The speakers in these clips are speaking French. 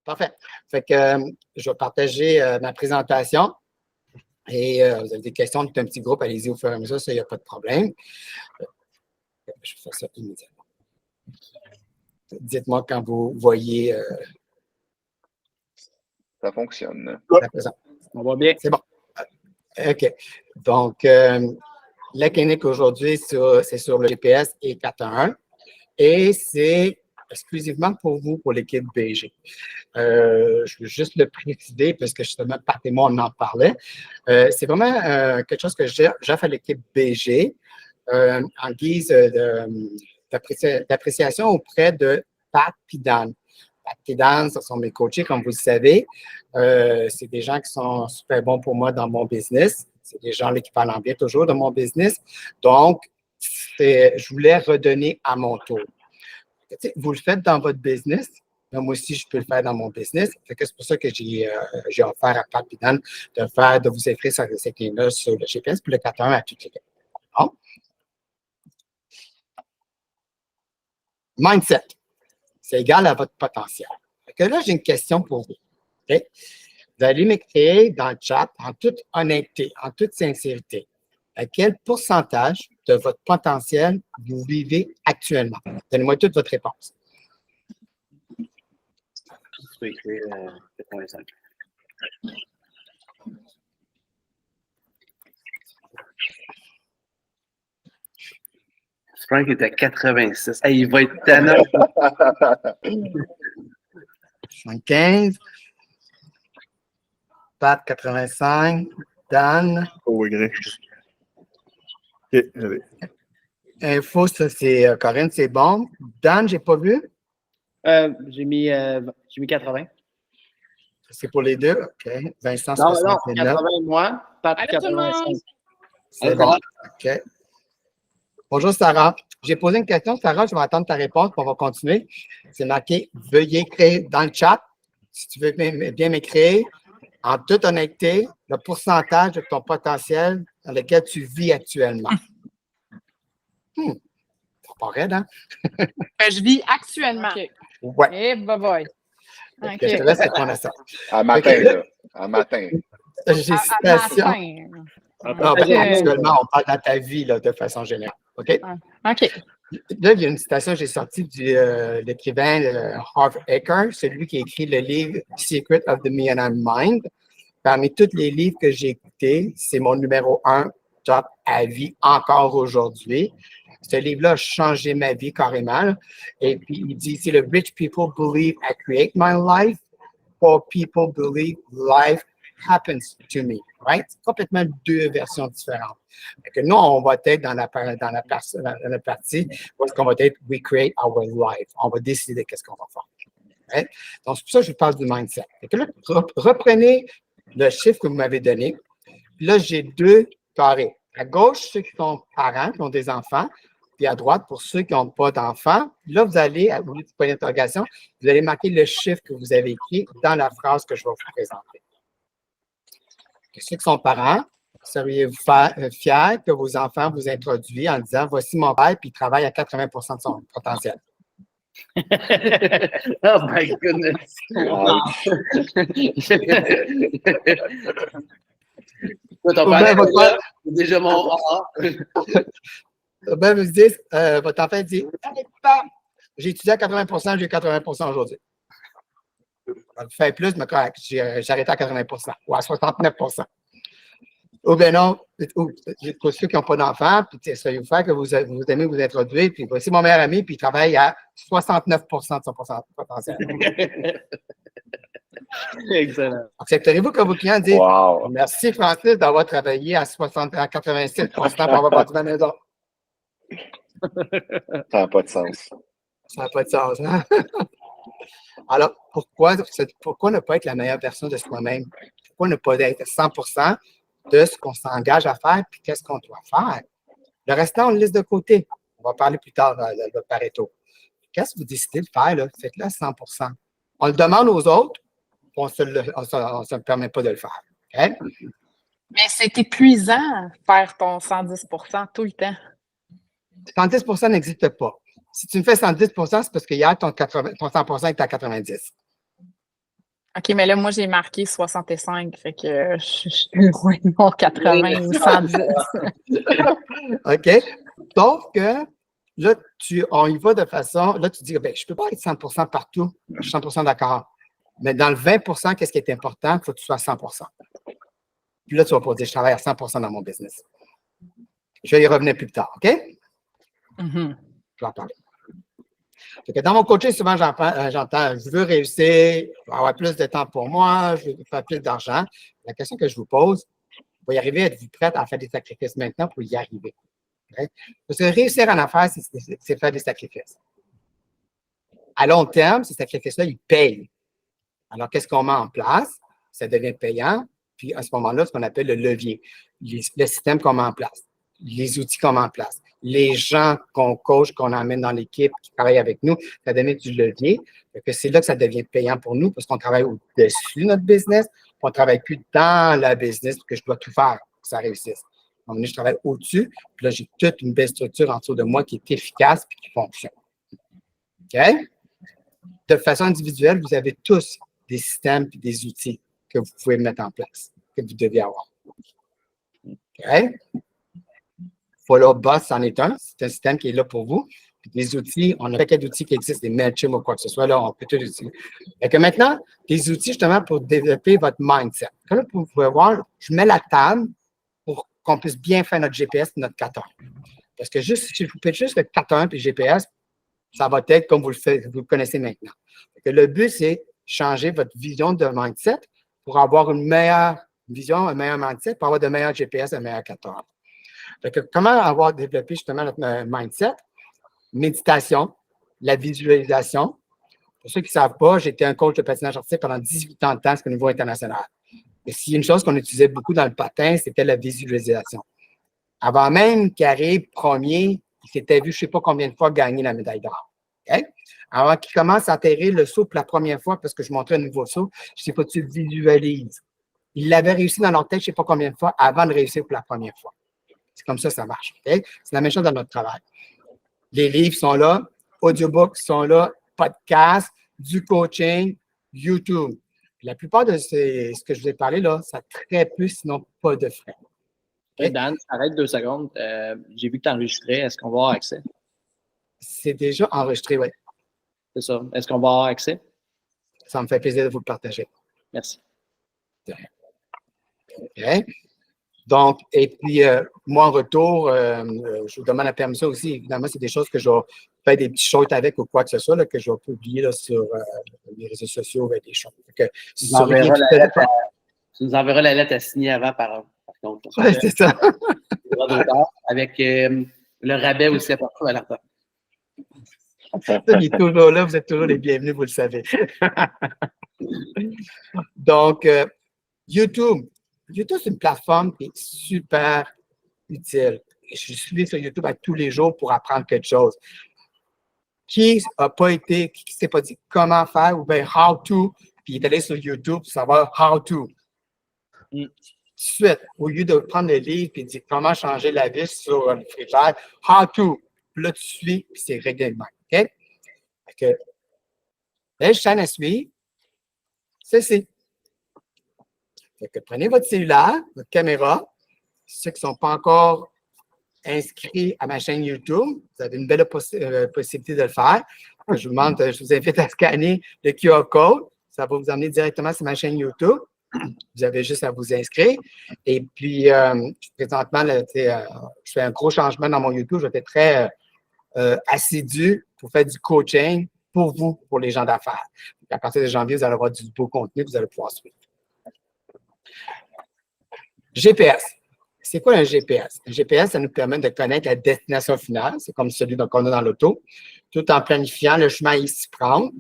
Parfait. Fait que je vais partager ma présentation. Et vous avez des questions, c'est un petit groupe, allez-y au fur et à mesure, ça, il n'y a pas de problème. Je fais ça immédiatement. Dites-moi quand vous voyez. Ça fonctionne. La présentation. On va bien. C'est bon. OK. Donc, la clinique aujourd'hui, c'est sur le GPS et 411 et c'est exclusivement pour vous, pour l'équipe BG. Je veux juste le préciser parce que justement, Pat et moi, on en parlait. C'est vraiment quelque chose que j'offre à l'équipe BG en guise d'appréciation auprès de Pat et Dan. Pat et Dan, ce sont mes coachés, comme vous le savez. C'est des gens qui sont super bons pour moi dans mon business. C'est des gens là, qui parlent en bien toujours de mon business. Donc, je voulais redonner à mon tour. Vous le faites dans votre business, mais moi aussi, je peux le faire dans mon business. C'est pour ça que j'ai offert à Pat et Dan de vous écrire cette ligne-là sur le GPS puis le 4.1 à toutes les équipes. Bon. Mindset, c'est égal à votre potentiel. Là, j'ai une question pour vous. Okay? Vous allez m'écrire dans le chat, en toute honnêteté, en toute sincérité, à quel pourcentage de votre potentiel vous vivez actuellement? Donnez-moi toute votre réponse. Je peux écrire 85. Frank est à 86. Hey, il va être tannant. 75. Pat, 85. Dan. Oh, Y. OK, allez. Info, ça, c'est Corinne, c'est bon. Dan, j'ai pas vu. J'ai mis 80. C'est pour les deux. OK. Vincent, Non, 69. 80 moi. Pat, Allô, tout le 85. monde. C'est bon. OK. Bonjour, Sarah. J'ai posé une question. Sarah, je vais attendre ta réponse, puis on va continuer. C'est marqué « Veuillez écrire dans le chat ». Si tu veux bien m'écrire, en toute honnêteté, le pourcentage de ton potentiel dans lequel tu vis actuellement. C'est pas raide, hein? Je vis actuellement. Ouais. Eh, bye-bye. Je te laisse répondre à ça. À matin, là. À matin. J'ai citation. Actuellement, on parle dans ta vie, là, de façon générale. OK? OK. Là, il y a une citation que j'ai sortie de l'écrivain Harv Eker, celui qui a écrit le livre Secret of the Millionaire Mind. Parmi tous les livres que j'ai écoutés, c'est mon numéro 1 top à vie encore aujourd'hui. Ce livre-là a changé ma vie carrément. Et puis, il dit, c'est le rich people believe I create my life, poor people believe life happens to me. Right? C'est complètement deux versions différentes. Que nous, on va être dans la partie où est-ce qu'on va être we create our life. On va décider qu'est-ce qu'on va faire. Right? Donc, c'est pour ça que je parle du mindset. Que là, reprenez le chiffre que vous m'avez donné. Là, j'ai deux carrés. À gauche, ceux qui sont parents, qui ont des enfants, puis à droite, pour ceux qui n'ont pas d'enfants. Là, vous allez, au lieu du point d'interrogation, vous allez marquer le chiffre que vous avez écrit dans la phrase que je vais vous présenter. Ceux qui sont parents, seriez-vous fiers que vos enfants vous introduisent en disant « Voici mon père, puis il travaille à 80 de son potentiel. » Oh my goodness! Déjà mon Ben, vous dites, votre enfant dit « J'ai étudié à 80 j'ai 80 aujourd'hui. » Ça fait plus, mais correct, j'ai arrêté à 80 ou à 69 Ou bien non, pour ceux qui n'ont pas d'enfants, puis soyez-vous faire que vous aimez vous introduire, puis voici mon meilleur ami, puis il travaille à 69 de son potentiel. Excellent. Accepteriez-vous que vos clients disent Wow. Merci Francis d'avoir travaillé à 87 pour avoir bâti ma maison. Ça n'a pas de sens. Ça n'a pas de sens, hein? Alors, pourquoi ne pas être la meilleure version de soi-même? Pourquoi ne pas être 100% de ce qu'on s'engage à faire puis qu'est-ce qu'on doit faire? Le restant, on le laisse de côté. On va parler plus tard de Pareto. Qu'est-ce que vous décidez de faire, là? Faites-le à 100%. On le demande aux autres, on ne se permet pas de le faire. Okay? Mais c'est épuisant faire ton 110 tout le temps. 110 n'existe pas. Si tu me fais 110 c'est parce que hier, ton 100 est à 90. OK, mais là, moi, j'ai marqué 65, fait que je suis loin de mon 80 ou 110. OK? Sauf que là, on y va de façon, là, tu dis, ben, je ne peux pas être 100% partout. Je suis 100% d'accord. Mais dans le 20%, qu'est-ce qui est important? Il faut que tu sois à 100%. Puis là, tu vas pas dire, je travaille à 100% dans mon business. Je vais y revenir plus tard, OK? Mhm. Je vais en parler. Fait que dans mon coaching, souvent, j'entends, je veux réussir, je veux avoir plus de temps pour moi, je veux faire plus d'argent. La question que je vous pose, pour y arriver, êtes-vous prête à faire des sacrifices maintenant pour y arriver? Okay? Parce que réussir en affaires, c'est faire des sacrifices. À long terme, ces sacrifices-là, ils payent. Alors, qu'est-ce qu'on met en place? Ça devient payant. Puis, à ce moment-là, ce qu'on appelle le levier, le système qu'on met en place, les outils qu'on met en place, les gens qu'on coach, qu'on emmène dans l'équipe, qui travaillent avec nous, ça devient du levier. C'est là que ça devient payant pour nous parce qu'on travaille au-dessus de notre business, on ne travaille plus dans la business parce que je dois tout faire pour que ça réussisse. Donc, je travaille au-dessus, puis là, j'ai toute une belle structure en dessous de moi qui est efficace et qui fonctionne. OK? De façon individuelle, vous avez tous des systèmes et des outils que vous pouvez mettre en place, que vous devez avoir. OK? Follow Boss en est un. C'est un système qui est là pour vous. Puis des outils, on a un paquet d'outils qui existent, des Mailchimp ou quoi que ce soit, là, on peut tout utiliser. Et que maintenant, des outils justement pour développer votre mindset. Comme vous pouvez voir, je mets la table pour qu'on puisse bien faire notre GPS et notre 4 heures. Parce que juste, si vous faites juste le 4 heures puis le GPS, ça va être comme vous le connaissez maintenant. Que le but, c'est changer votre vision de mindset pour avoir une meilleure vision, un meilleur mindset, pour avoir de meilleurs GPS, un meilleur 4 heures. Que comment avoir développé justement notre mindset? Méditation, la visualisation. Pour ceux qui ne savent pas, j'étais un coach de patinage artistique pendant 18 ans de temps, c'est au niveau international. Et s'il y a une chose qu'on utilisait beaucoup dans le patin, c'était la visualisation. Avant même qu'il arrive premier, il s'était vu je ne sais pas combien de fois gagner la médaille d'or. Okay? Avant qu'il commence à atterrir le saut pour la première fois, parce que je montrais un nouveau saut, je ne sais pas si tu visualises. Il l'avait réussi dans leur tête je ne sais pas combien de fois avant de réussir pour la première fois. C'est comme ça marche. Okay? C'est la même chose dans notre travail. Les livres sont là, audiobooks sont là, podcasts, du coaching, YouTube. La plupart de ce que je vous ai parlé là, ça a très peu, sinon pas de frais. Okay? Dan, arrête 2 secondes. J'ai vu que tu enregistrais. Est-ce qu'on va avoir accès? C'est déjà enregistré, oui. C'est ça. Est-ce qu'on va avoir accès? Ça me fait plaisir de vous le partager. Merci. Okay. Donc, et puis, moi, en retour, je vous demande la permission aussi. Évidemment, c'est des choses que je vais faire des petits shorts avec ou quoi que ce soit, là, que je vais publier là, sur les réseaux sociaux avec des shorts. Tu nous enverras la lettre à signer avant, par contre. Oui, c'est ça. Avec le rabais aussi à partir de l'argent. Il est toujours là, vous êtes toujours les bienvenus, vous le savez. Donc, YouTube. YouTube, c'est une plateforme qui est super utile. Je suis sur YouTube à tous les jours pour apprendre quelque chose. Qui ne s'est pas dit comment faire ou bien how to, puis il est allé sur YouTube pour savoir how to. Tout de suite, au lieu de prendre le livre et de dire comment changer la vis sur le frigidaire, how to. Puis là, tu suis, puis c'est règlement. OK? Fait que, la chaîne à suivre, ceci. Fait que prenez votre cellulaire, votre caméra. Ceux qui ne sont pas encore inscrits à ma chaîne YouTube, vous avez une belle possibilité de le faire. Je vous invite à scanner le QR code. Ça va vous emmener directement sur ma chaîne YouTube. Vous avez juste à vous inscrire. Et puis, présentement, je fais un gros changement dans mon YouTube. Je vais être très assidu pour faire du coaching pour vous, pour les gens d'affaires. À partir de janvier, vous allez avoir du beau contenu, vous allez pouvoir suivre. GPS. C'est quoi un GPS? Un GPS, ça nous permet de connaître la destination finale. C'est comme celui qu'on a dans l'auto, tout en planifiant le chemin à y s'y prendre.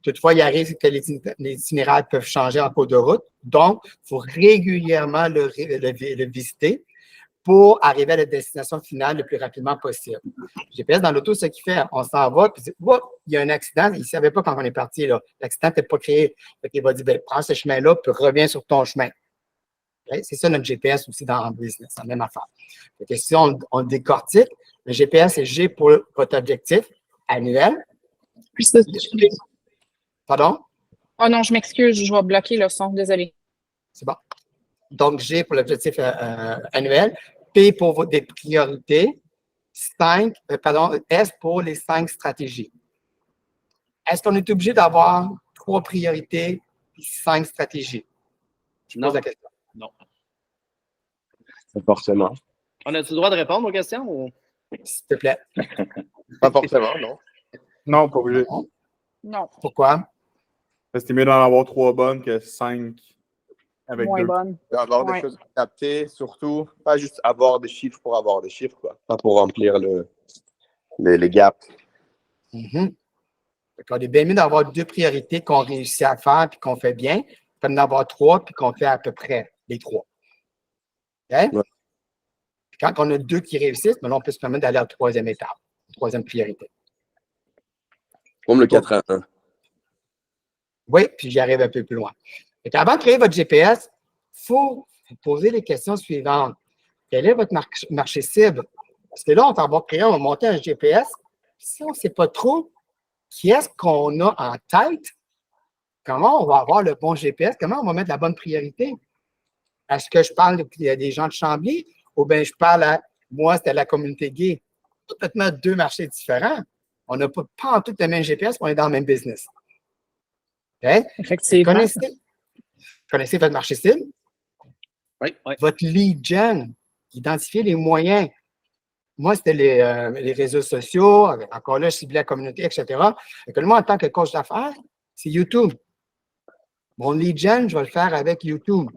Toutefois, il arrive que les itinéraires peuvent changer en cours de route. Donc, il faut régulièrement le visiter pour arriver à la destination finale le plus rapidement possible. Le GPS dans l'auto, ce qu'il fait, on s'en va, puis il y a un accident. Il ne savait pas quand on est parti. L'accident n'était pas créé. Il va dire, prends ce chemin-là, puis reviens sur ton chemin. Okay? C'est ça notre GPS aussi dans le business, c'est la même affaire. Donc, si on décortique, le GPS, c'est G pour votre objectif annuel. Pardon? Oh non, je m'excuse, je vais bloquer le son, désolé. C'est bon. Donc, G pour l'objectif annuel, P pour des priorités, S pour les 5 stratégies. Est-ce qu'on est obligé d'avoir 3 priorités et 5 stratégies? Je Non. pose la question. Non. Pas forcément. On a-tu le droit de répondre aux questions? Ou... S'il te plaît. Pas forcément, non. Non, pas obligé. Non, Pourquoi? Parce que c'est mieux d'en avoir 3 bonnes que 5 avec moins 2. bonne. Avoir Ouais. des choses adaptées, surtout, pas juste avoir des chiffres pour avoir des chiffres, quoi. Pas pour remplir les gaps. Mhm. Fait qu'on est bien mieux d'avoir 2 priorités qu'on réussit à faire et qu'on fait bien, que d'en avoir 3 puis qu'on fait à peu près les 3. OK? Ouais. Puis quand on a 2 qui réussissent, ben là, on peut se permettre d'aller à la 3e étape, 3e priorité. Comme le 4 à 1. Oui, puis j'y arrive un peu plus loin. Avant de créer votre GPS, il faut vous poser les questions suivantes. Quel est votre marché cible? Parce que là, on va créer, on va monter un GPS. Si on ne sait pas trop qui est-ce qu'on a en tête, comment on va avoir le bon GPS? Comment on va mettre la bonne priorité? Est-ce que je parle des gens de Chambly ou bien je parle à moi, c'était la communauté gay? Complètement 2 marchés différents. On n'a pas en tout le même GPS, mais on est dans le même business. OK? Effectivement. Connaissez votre marché cible? Oui, oui. Votre lead gen, identifier les moyens. Moi, c'était les réseaux sociaux, encore là, je ciblais la communauté, etc. Et que moi, en tant que coach d'affaires, c'est YouTube. Mon lead gen, je vais le faire avec YouTube.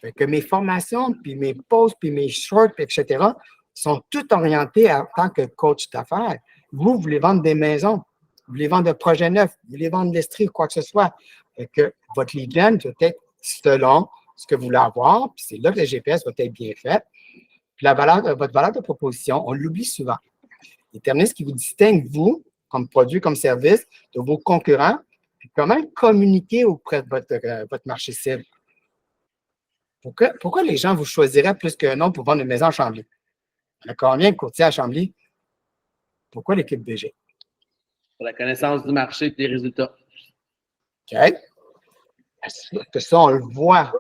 Fait que mes formations, puis mes posts, puis mes shorts, etc., sont toutes orientées en tant que coach d'affaires. Vous voulez vendre des maisons, vous voulez vendre des projets neufs, vous voulez vendre l'estrie ou quoi que ce soit. Fait que votre lead gen doit être selon ce que vous voulez avoir, puis c'est là que le GPS va être bien fait. Puis votre valeur de proposition, on l'oublie souvent. Déterminez ce qui vous distingue, vous, comme produit, comme service, de vos concurrents, puis comment communiquer auprès de votre marché cible. Pourquoi les gens vous choisiraient plus qu'un autre pour vendre une maison à Chambly? Il y a combien de courtiers à Chambly? Pourquoi l'équipe BG? Pour la connaissance du marché et des résultats. OK? Est-ce que ça, on le voit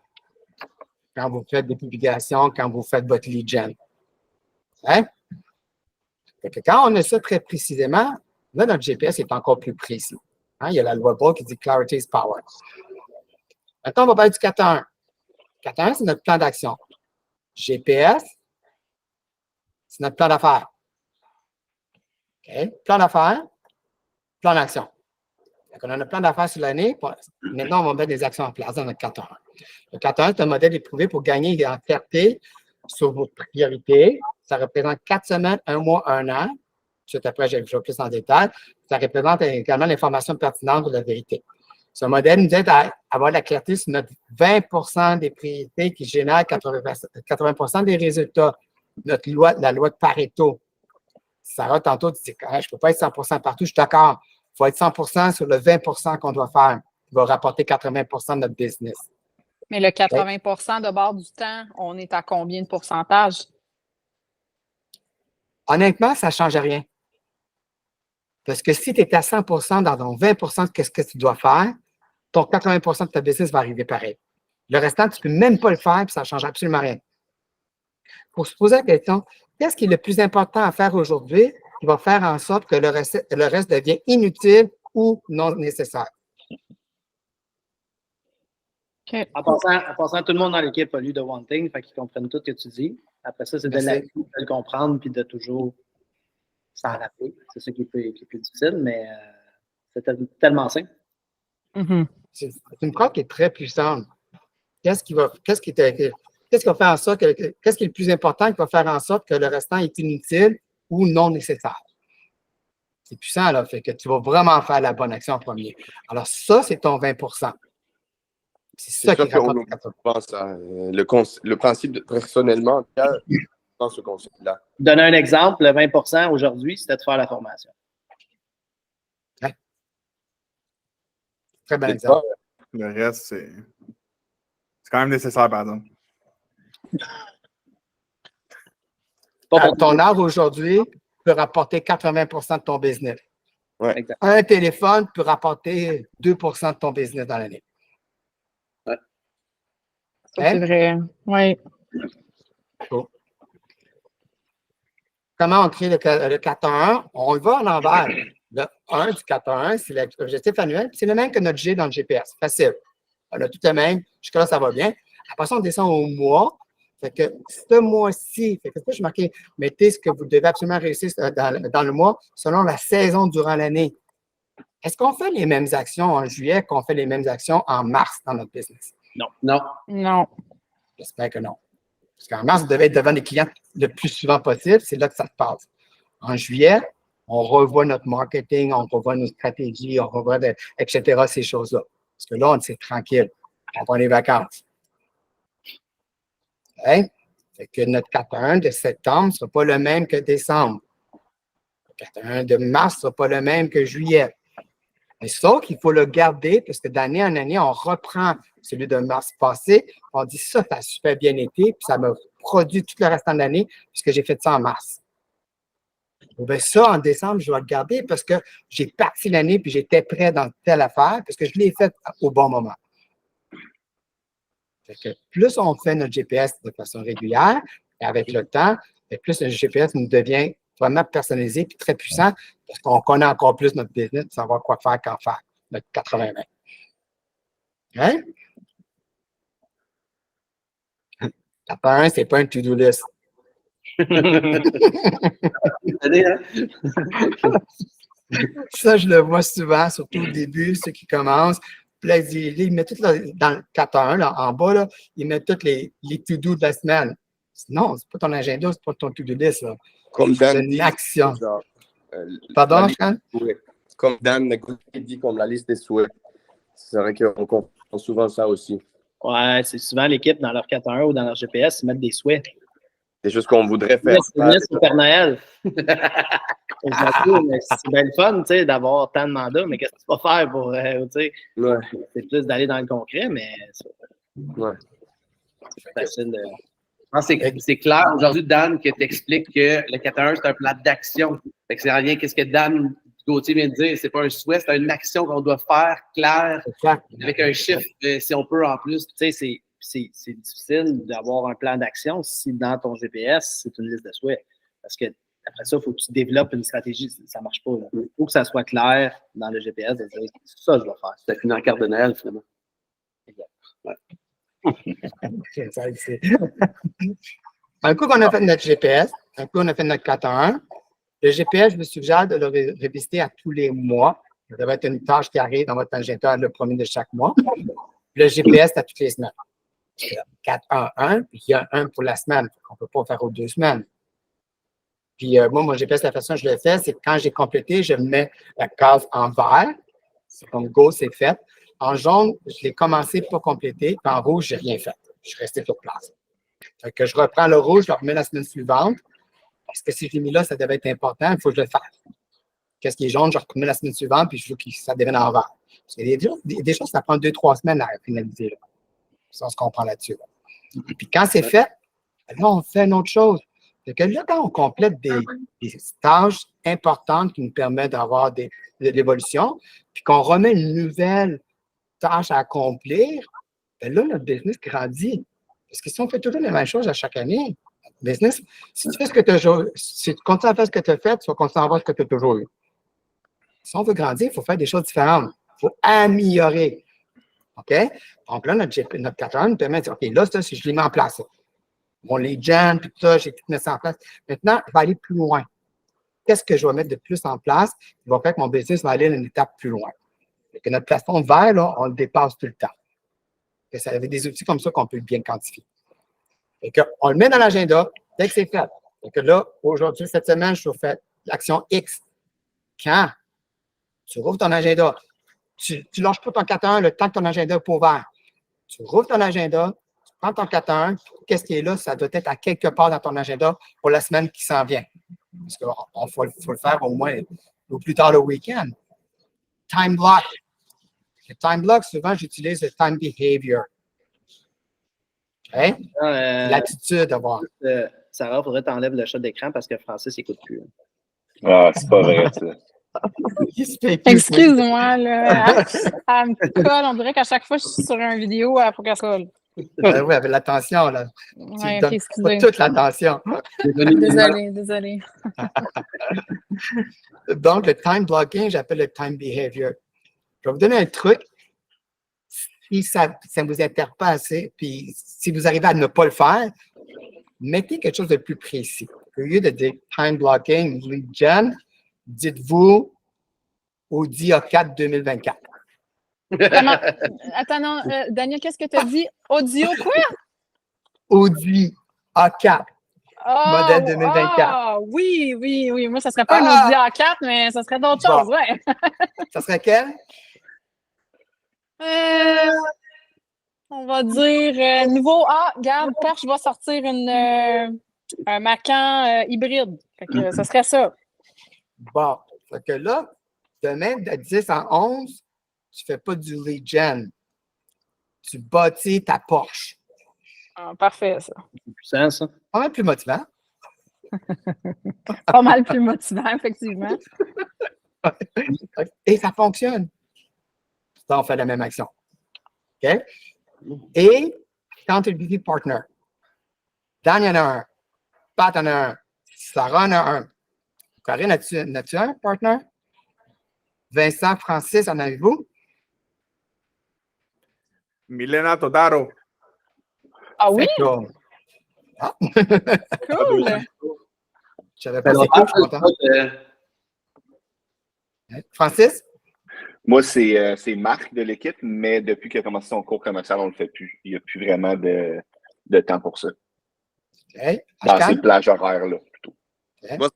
quand vous faites des publications, quand vous faites votre lead gen? Hein? Fait que quand on a ça très précisément, là, notre GPS est encore plus précis. Hein? Il y a la loi Boyle qui dit Clarity is power. Maintenant, on va parler du 4-1. 4-1, c'est notre plan d'action. GPS, c'est notre plan d'affaires. OK? Plan d'affaires, plan d'action. On a un plan d'affaires sur l'année. Maintenant, on va mettre des actions en place dans notre 4-1. Le 4-1, c'est un modèle éprouvé pour gagner en clarté sur vos priorités. Ça représente 4 semaines, 1 mois, 1 an. Ensuite, après, je vais plus en détail. Ça représente également l'information pertinente de la vérité. Ce modèle nous aide à avoir de la clarté sur notre 20 des priorités qui génèrent 80 des résultats. La loi de Pareto. Sarah, tantôt, tu dis, je ne peux pas être 100 partout. Je suis d'accord. Il faut être 100 sur le 20 qu'on doit faire, qui va rapporter 80 de notre business. Mais le 80 de bord du temps, on est à combien de pourcentage? Honnêtement, ça ne change rien. Parce que si tu es à 100 dans ton 20 de ce que tu dois faire, ton 80 de ta business va arriver pareil. Le restant, tu ne peux même pas le faire, puis ça ne change absolument rien. Pour se poser la question, qu'est-ce qui est le plus important à faire aujourd'hui qui va faire en sorte que le reste devient inutile ou non nécessaire? Okay. En passant, tout le monde dans l'équipe a lu The One Thing, fait qu'ils comprennent tout ce que tu dis. Après ça, c'est de le comprendre puis de toujours s'en rappeler. C'est ça qui est plus difficile, mais c'est tellement simple. Mm-hmm. C'est une phrase qui est très puissante. Qu'est-ce qui va faire en sorte qu'est-ce qui est le plus important qui va faire en sorte que le restant est inutile ou non nécessaire? C'est puissant, là. Fait que tu vas vraiment faire la bonne action en premier. Alors, ça, c'est ton 20 C'est ça qui rapporte le principe de personnellement, dans ce concept-là. Donner un exemple, le 20 aujourd'hui, c'était de faire la formation. Ouais. Très bon exemple. Le reste, c'est quand même nécessaire, par exemple. Ton art aujourd'hui peut rapporter 80 de ton business. Exact. Un téléphone peut rapporter 2% de ton business dans l'année. Ça, Hein? c'est vrai. Oui. Cool. Comment on crée le 4-1-1? On va en envers. Le 1 du 4-1-1, c'est l'objectif annuel. C'est le même que notre G dans le GPS. Facile. On a tout le même. Jusque-là, ça va bien. Après ça, on descend au mois. Fait que ce mois-ci, fait que je marqué, mettez ce que vous devez absolument réussir dans le mois selon la saison durant l'année. Est-ce qu'on fait les mêmes actions en juillet qu'on fait les mêmes actions en mars dans notre business? Non. Non. J'espère que non. Parce qu'en mars, vous devez être devant des clients le plus souvent possible. C'est là que ça se passe. En juillet, on revoit notre marketing, on revoit nos stratégies, on revoit, etc., ces choses-là. Parce que là, c'est tranquille. On prend les vacances. Hein? Fait que notre 4-1 de septembre ne sera pas le même que décembre. Le 4-1 de mars ne sera pas le même que juillet. Mais ça qu'il faut le garder parce que d'année en année, on reprend celui de mars passé. On dit ça a super bien été, puis ça m'a produit tout le restant de l'année puisque j'ai fait ça en mars. Bien, ça, en décembre, je vais le garder parce que j'ai parti l'année puis j'étais prêt dans telle affaire parce que je l'ai fait au bon moment. Fait que plus on fait notre GPS de façon régulière, et avec le temps, plus le GPS nous devient vraiment personnalisé et très puissant parce qu'on connaît encore plus notre business, savoir quoi faire, quand faire, notre 80-20. Hein? 4-1, ce n'est pas un to-do list. Ça, je le vois souvent, surtout au début, ceux qui commencent. Puis là, ils mettent tout là, dans le 4-1, là, en bas, là, ils mettent tous les to-do de la semaine. Non, c'est pas ton agenda, c'est pas ton to-do list. Là. Comme C'est Dan une dit, action. genre, Pardon, la Sean? liste des souhaits. Comme Dan dit, comme la liste des souhaits. C'est vrai qu'on comprend souvent ça aussi. Ouais, c'est souvent l'équipe dans leur 4-1 ou dans leur GPS, ils mettent des souhaits. Des choses qu'on voudrait faire. C'est une liste au Père Noël. C'est bien le fun, tu sais, d'avoir tant de mandats, mais qu'est-ce que tu vas faire pour, tu sais, Ouais. c'est plus d'aller dans le concret, mais Ouais. c'est facile de... Je pense que c'est clair aujourd'hui, Dan, que tu expliques que le 4-1, c'est un plan d'action. Fait que c'est en lien avec ce que Dan Gauthier vient de dire. C'est pas un souhait, c'est une action qu'on doit faire claire, avec un chiffre, si on peut en plus. Tu sais, c'est difficile d'avoir un plan d'action si dans ton GPS, c'est une liste de souhaits. Parce que après ça, il faut que tu développes une stratégie. Ça ne marche pas. Il faut que ça soit clair dans le GPS de dire ça, je vais faire. Ça finit en carte de Noël, finalement. Ouais. Un coup qu'on a fait notre GPS, un coup on a fait notre 4-1, le GPS, je vous suggère de le revisiter à tous les mois. Ça devrait être une tâche qui arrive dans votre agenda le premier de chaque mois. Le GPS, c'est à toutes les semaines. 4-1-1, puis il y a un pour la semaine. On ne peut pas faire aux 2 semaines. Puis moi, mon GPS, la façon dont je le fais, c'est que quand j'ai complété, je mets la case en vert. C'est comme go, c'est fait. En jaune, je l'ai commencé pas complété. Puis en rouge, je n'ai rien fait. Je suis resté sur place. Fait que je reprends le rouge, je le remets la semaine suivante. Parce que si je l'ai mis là, ça devait être important, il faut que je le fasse. Qu'est-ce qui est jaune, je remets la semaine suivante, puis je veux que ça devienne en vert. Parce qu'il y a des choses, ça prend 2-3 semaines à finaliser. Là. Ça, on se comprend là-dessus. Là. Et puis quand c'est fait, là, on fait une autre chose. C'est que là, quand on complète des tâches importantes qui nous permettent d'avoir de l'évolution, puis qu'on remet une nouvelle tâche à accomplir, bien là, notre business grandit. Parce que si on fait toujours les mêmes choses à chaque année, business, si tu fais ce que tu as si tu continues à faire ce que tu as fait, tu vas continuer à avoir ce que tu as toujours eu. Si on veut grandir, il faut faire des choses différentes. Il faut améliorer. OK? Donc là, notre 4 nous permet de dire, OK, là, ça, si je l'ai mis en place, mon lead gen, puis tout ça, j'ai tout mis ça en place. Maintenant, je vais aller plus loin. Qu'est-ce que je vais mettre de plus en place qui va faire que mon business va aller une étape plus loin? Et que notre plafond vert, là, on le dépasse tout le temps. Et ça avait des outils comme ça qu'on peut bien quantifier. Et qu'on le met dans l'agenda dès que c'est fait. Et que là, aujourd'hui, cette semaine, je fais l'action X. Quand tu rouvres ton agenda, tu ne lâches pas ton 4-1 le temps que ton agenda n'est pas ouvert. Tu rouvres ton agenda, tu prends ton 4-1, qu'est-ce qui est là? Ça doit être à quelque part dans ton agenda pour la semaine qui s'en vient. Parce qu'il faut le faire au moins au plus tard le week-end. Time block. Le time block, souvent, j'utilise le time behavior. Okay? L'attitude d'avoir. Sarah, il faudrait que tu enlèves le chat d'écran parce que Francis n'écoute plus. Ah, c'est pas vrai, ça. Il se fait plus. Excuse-moi, là. Elle me colle. On dirait qu'à chaque fois que je suis sur une vidéo, il faut qu'elle se colle. Oui, avec l'attention, là. Tu Ouais, ne ok, donnes pas excusez. toute l'attention. Désolée. Donc, le time blocking, j'appelle le time behavior. Je vais vous donner un truc. Si ça ne vous intéresse pas assez, puis si vous arrivez à ne pas le faire, mettez quelque chose de plus précis. Au lieu de dire time blocking, lead gen, dites-vous Audi A4 2024. Comment? Attends, non, Daniel, qu'est-ce que tu as dit? Audio quoi? Audi A4 modèle 2024. Ah, oui. Moi, ça serait pas un Audi A4, mais ça serait d'autres choses, ouais. Ça serait quel? On va dire nouveau. Ah, regarde, Porsche va sortir un Macan hybride. Fait que ça serait ça. Bon. Fait que là, demain, de 10 à 11, tu ne fais pas du lead gen. Tu bâtis ta Porsche. Ah, parfait, ça. Puissant, ça. Pas mal plus motivant. Pas mal plus motivant, effectivement. Et ça fonctionne. Ça, on fait la même action. OK? Et accountability partner. Dan, il y en a un. Pat en a un. Sarah en a un. Corinne, as-tu un partner? Vincent, Francis, en avez-vous? Milena Todaro. Ah oui? C'est cool. Ah. Cool! Je savais pas c'est cool, je suis content. Francis? Moi, c'est Marc de l'équipe, mais depuis qu'il a commencé son cours commercial, on ne le fait plus. Il n'y a plus vraiment de temps pour ça. Okay. Dans ces plages horaires-là, plutôt. Okay. Moi,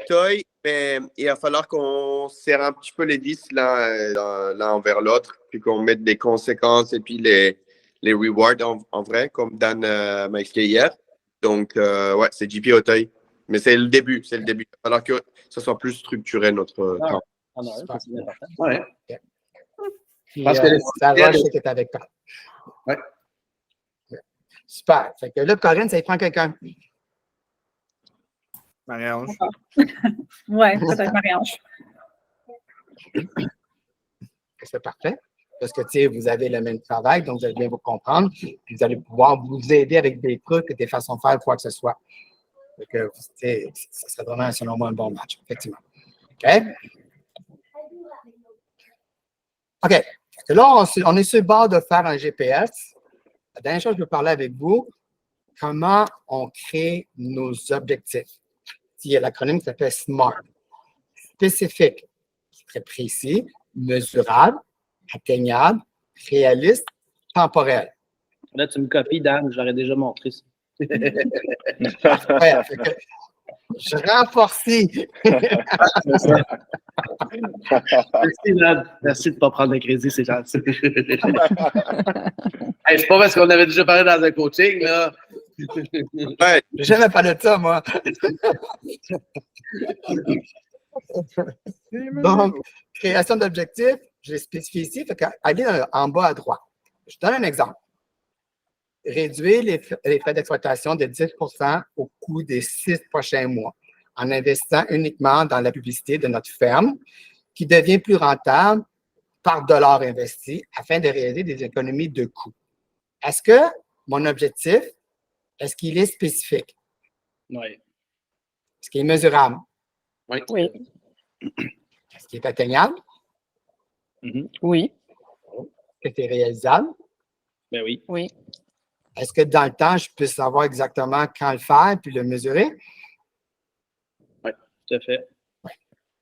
Toy, mais il va falloir qu'on serre un petit peu les vis l'un envers l'autre, puis qu'on mette des conséquences et puis les rewards en vrai, comme Dan m'a expliqué hier. Donc, ouais, c'est JP Auteuil. Mais c'est le début. Il va falloir que ça soit plus structuré, notre temps. Ah non, ça, c'est important. Ouais. Puis, Parce que Sarah, je sais que tu es avec toi. Ouais. Super. Fait que là, Corinne, ça y prend quelqu'un. Marie-Ange. Ouais, peut-être Marie-Ange. C'est parfait. Parce que, tu sais, vous avez le même travail, donc vous allez bien vous comprendre. Puis vous allez pouvoir vous aider avec des trucs, des façons de faire, quoi que ce soit. Donc, ça serait vraiment, selon moi, un bon match, effectivement. OK? OK. Là, on est sur le bord de faire un GPS. La dernière chose que je veux parler avec vous, comment on crée nos objectifs. Il y a l'acronyme qui s'appelle SMART. Spécifique, très précis, mesurable, atteignable, réaliste, temporel. Là, tu me copies, Dan, je l'aurais déjà montré ça. Ouais, je renforcis. Merci, Dan. Merci de ne pas prendre le crédit, c'est gentil. Hey, c'est pas parce qu'on avait déjà parlé dans un coaching, là. Ouais, J'ai jamais parlé de ça, moi. Donc, création d'objectifs, je l'ai spécifié ici. Fait qu'allez en bas à droite. Je donne un exemple. Réduire les frais d'exploitation de 10 au cours des 6 prochains mois en investissant uniquement dans la publicité de notre ferme qui devient plus rentable par dollar investi afin de réaliser des économies de coûts. Est-ce que mon objectif, est-ce qu'il est spécifique? Oui. Est-ce qu'il est mesurable? Oui. Est-ce qu'il est atteignable? Oui. Est-ce que c'est réalisable? Ben oui. Oui. Est-ce que dans le temps, je peux savoir exactement quand le faire puis le mesurer? Oui, tout à fait.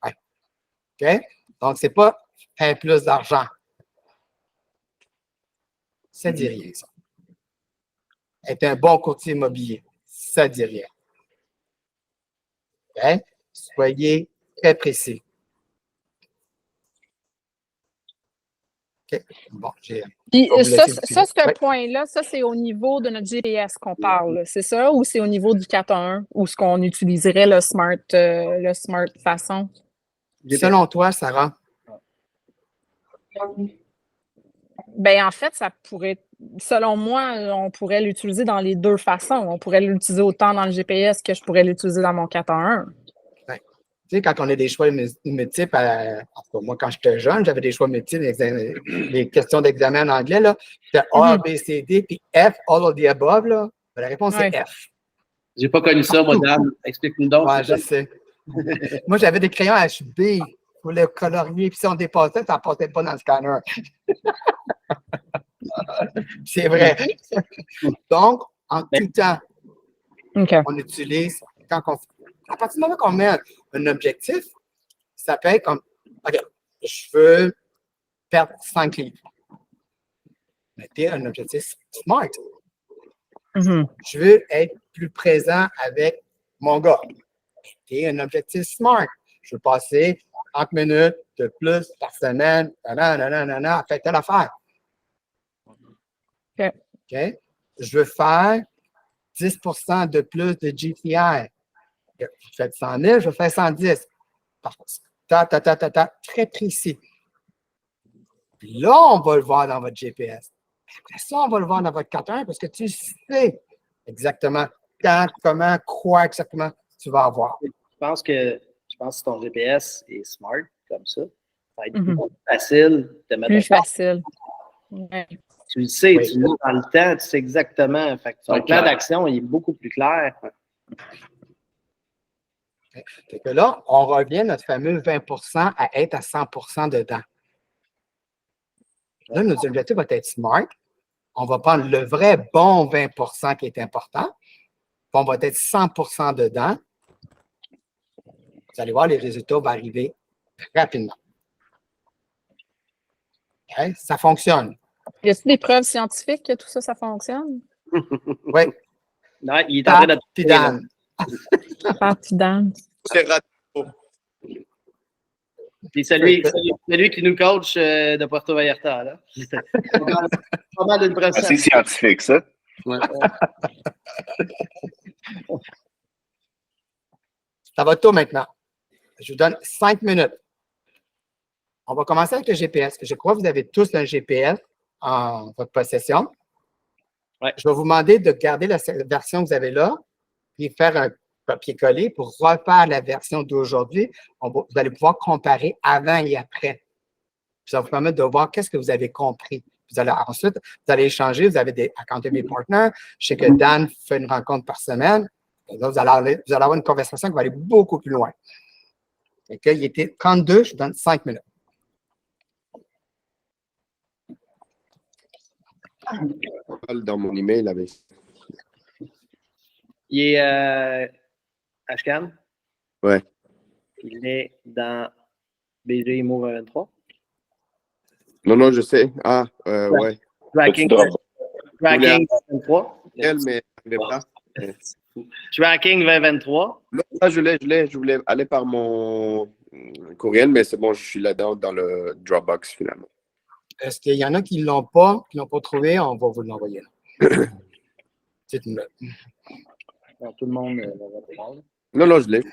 OK? Donc, ce n'est pas faire plus d'argent. Ça ne dit rien, ça. Être un bon courtier immobilier, ça ne dit rien. OK? Soyez très précis. OK? Bon, j'ai. Puis On va ça, laisser ça, ce oui. point-là, ça, c'est au niveau de notre GPS qu'on parle, là, c'est ça? Ou c'est au niveau du 4.1 où ce qu'on utiliserait le smart façon? Selon toi, Sarah? Ben en fait, ça pourrait, selon moi, on pourrait l'utiliser dans les deux façons. On pourrait l'utiliser autant dans le GPS que je pourrais l'utiliser dans mon 4.1. Tu sais, quand on a des choix multiples, en tout cas, moi, quand j'étais jeune, j'avais des choix multiples, les questions d'examen en anglais, là. C'était A, B, C, D, puis F, all of the above, là. La réponse, c'est F. J'ai pas connu ça, moi, Dan. Explique-nous donc. Ouais, je sais. Moi, j'avais des crayons HB. Il fallait colorier, puis si on dépassait, ça ne passait pas dans le scanner. C'est vrai. Donc, en tout temps, on utilise, à partir du moment qu'on met un objectif, ça peut être comme, OK, je veux perdre 5 livres. Mettez un objectif SMART. Je veux être plus présent avec mon gars. Mettez un objectif SMART. Je veux passer 30 minutes de plus par semaine, à faire telle affaire. OK. Je veux faire 10 de plus de GTI. Je fais 100 000, je vais faire 110. Très précis. Puis là, on va le voir dans votre GPS. Après ça, on va le voir dans votre 4.1 parce que tu sais exactement quand, comment, quoi exactement tu vas avoir. Je pense que si ton GPS est smart comme ça, ça va être plus facile de mettre plus facile. Ouais. Tu le sais, tu le mets dans le temps, tu sais exactement. Fait que ton plan d'action est beaucoup plus clair. Fait que là, on revient à notre fameux 20% à être à 100% dedans. Là, notre objectif va être smart. On va prendre le vrai bon 20% qui est important. On va être 100% dedans. Vous allez voir, les résultats vont arriver rapidement. Okay? Ça fonctionne. Y a-t-il des preuves scientifiques que tout ça, ça fonctionne? Oui. Non, il est en train de... Dan. C'est raté. Puis celui qui nous coach de Puerto Vallarta, là. Pas mal d'une process. C'est scientifique, ça. Ouais. Ça va tôt maintenant. Je vous donne 5 minutes. On va commencer avec le GPS. Je crois que vous avez tous un GPS en votre possession. Ouais. Je vais vous demander de garder la version que vous avez là, puis faire un copier-coller pour refaire la version d'aujourd'hui. Vous allez pouvoir comparer avant et après. Ça va vous permettre de voir qu'est-ce que vous avez compris. Ensuite, vous allez échanger, vous avez des accountability partners. Je sais que Dan fait une rencontre par semaine. Et là, vous allez avoir une conversation qui va aller beaucoup plus loin. Il était 32, je vous donne 5 minutes. Dans mon email avec. Il est Ashcan? Ouais. Il est dans BG IMO 2023. Non, je sais. Ah, ouais. Tracking 2023. Mais pas. Tracking 2023. Là, je voulais aller par mon courriel, mais c'est bon, je suis là-dedans dans le Dropbox finalement. Est-ce qu'il y en a qui ne l'ont pas trouvé? On va vous l'envoyer. C'est une note. Alors, tout le monde va prendre. Non, je l'ai.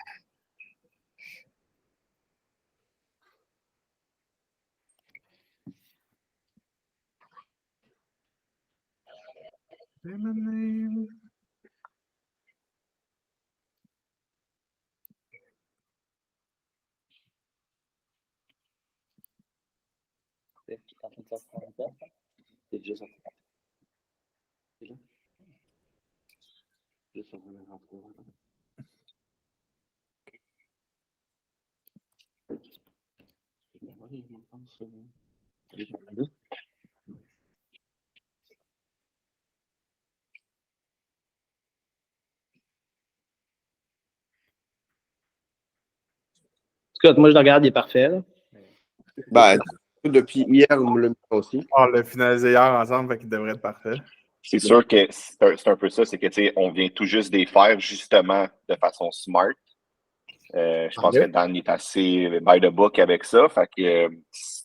C'est déjà sorti. Scott, moi je le regarde, il est parfait. Là. Ben, depuis hier, on me l'a mis aussi. On l'a finalisé hier ensemble, fait qu'il devrait être parfait. C'est sûr que c'est un peu ça, c'est que tu sais, on vient tout juste de les faire justement de façon smart. Je pense que Dan est assez by the book avec ça. Fait que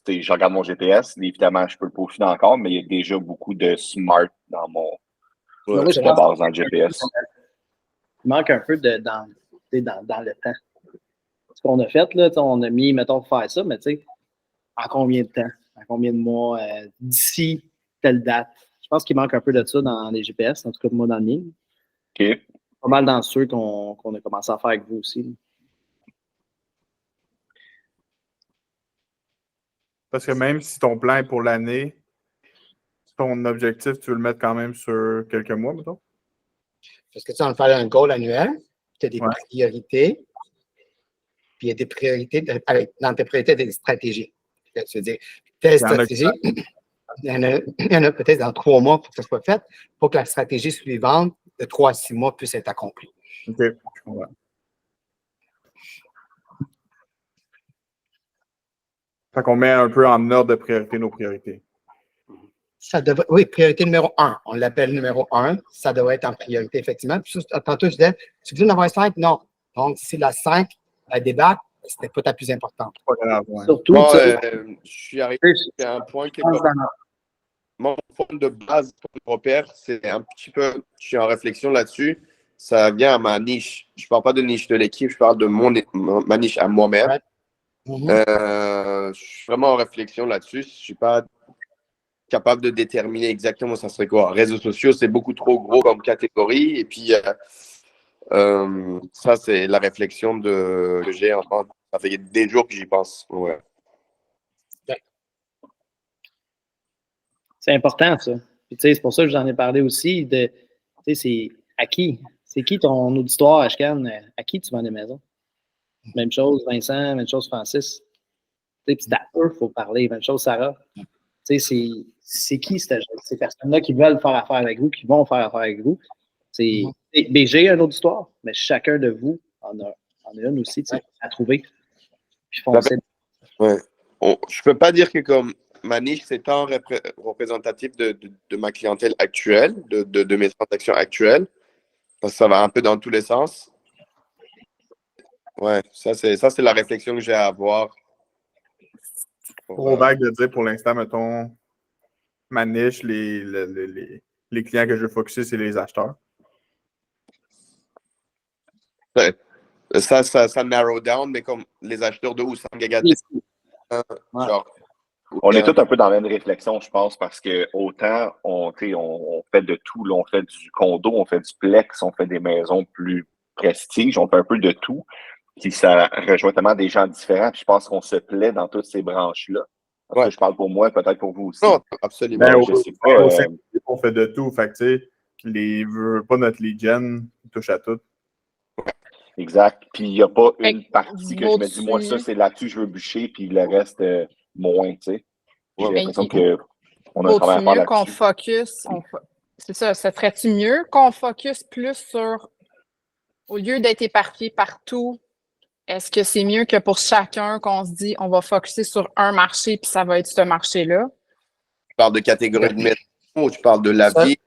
je regarde mon GPS, évidemment, je peux le peaufiner encore, mais il y a déjà beaucoup de smart dans mon base dans le GPS. Il manque un peu dans le temps. Ce qu'on a fait, là, on a mis, mettons, pour faire ça, mais tu sais, en combien de temps? En combien de mois? D'ici telle date? Je pense qu'il manque un peu de ça dans les GPS, en tout cas moi dans le mien. OK. Pas mal dans ceux qu'on a commencé à faire avec vous aussi. Parce que même si ton plan est pour l'année, ton objectif, tu veux le mettre quand même sur quelques mois, mettons? Parce que tu vas faire un goal annuel, tu as des Ouais. priorités, puis il y a des priorités, dans tes priorités, tu as des stratégies. Tu veux dire, telle stratégie, il y en a peut-être dans 3 mois pour que ça soit fait, pour que la stratégie suivante de 3 à 6 mois puisse être accomplie. OK, je comprends. Fait qu'on met un peu en ordre de priorité nos priorités. Oui, priorité numéro 1. On l'appelle numéro 1. Ça devrait être en priorité, effectivement. Puis, tantôt, je disais, tu veux en avoir 5? Non. Donc, si la 5, elle débarque, c'était pas ta plus importante. Pas grave, ouais. Surtout, Moi, tu sais, je suis arrivé à un point que mon point de base pour le repère, c'est un petit peu, je suis en réflexion là-dessus, ça vient à ma niche. Je ne parle pas de niche de l'équipe, je parle de ma niche à moi-même. Ouais. Je suis vraiment en réflexion là-dessus. Je ne suis pas capable de déterminer exactement ça serait quoi. Réseaux sociaux, c'est beaucoup trop gros comme catégorie. Et puis, ça, c'est la réflexion que j'ai. Ça fait des jours que j'y pense. Ouais. c'est important, ça. Puis, tu sais, c'est pour ça que j'en ai parlé aussi. Tu sais, c'est à qui? C'est qui ton auditoire, Ashkan? À qui tu vends des maisons? Même chose, Vincent, même chose, Francis. Tu sais, puis c'est à eux qu'il faut parler. Même chose, Sarah. Tu sais, c'est qui ces personnes-là qui veulent faire affaire avec vous, qui vont faire affaire avec vous? C'est BG, une autre histoire, mais chacun de vous en a une aussi, tu sais, à trouver. Puis foncez. Ouais. Je peux pas dire que comme ma niche, c'est tant représentatif de ma clientèle actuelle, de mes transactions actuelles, parce que ça va un peu dans tous les sens. Ouais, ça c'est la réflexion que j'ai à avoir. Trop vague de dire pour l'instant, mettons, ma niche, les clients que je veux focuser, c'est les acheteurs. Ouais. Ça narrow down, mais comme les acheteurs de où ça genre. On est tous un peu dans la même réflexion, je pense, parce que autant on fait de tout, là, on fait du condo, on fait du plex, on fait des maisons plus prestige, on fait un peu de tout. Puis ça rejoint tellement des gens différents. Puis je pense qu'on se plaît dans toutes ces branches-là. Ouais. Je parle pour moi, peut-être pour vous aussi. Non, absolument. Ben, Je sais pas. On fait de tout. Fait que, tu sais, pas notre lead gen, il touche à tout. Exact. Puis il n'y a pas une Fait que partie que je me dis, moi, ça, c'est là-dessus, je veux bûcher, puis le reste, moins, tu sais. J'ai l'impression qu'on a un travail à faire mieux qu'on là-dessus. focus? C'est ça, ça ferait-tu mieux qu'on focus plus sur, au lieu d'être éparpillé partout, est-ce que c'est mieux que pour chacun qu'on se dit, on va focuser sur un marché, puis ça va être ce marché-là? Tu parles de catégorie de maison ou tu parles de la vie?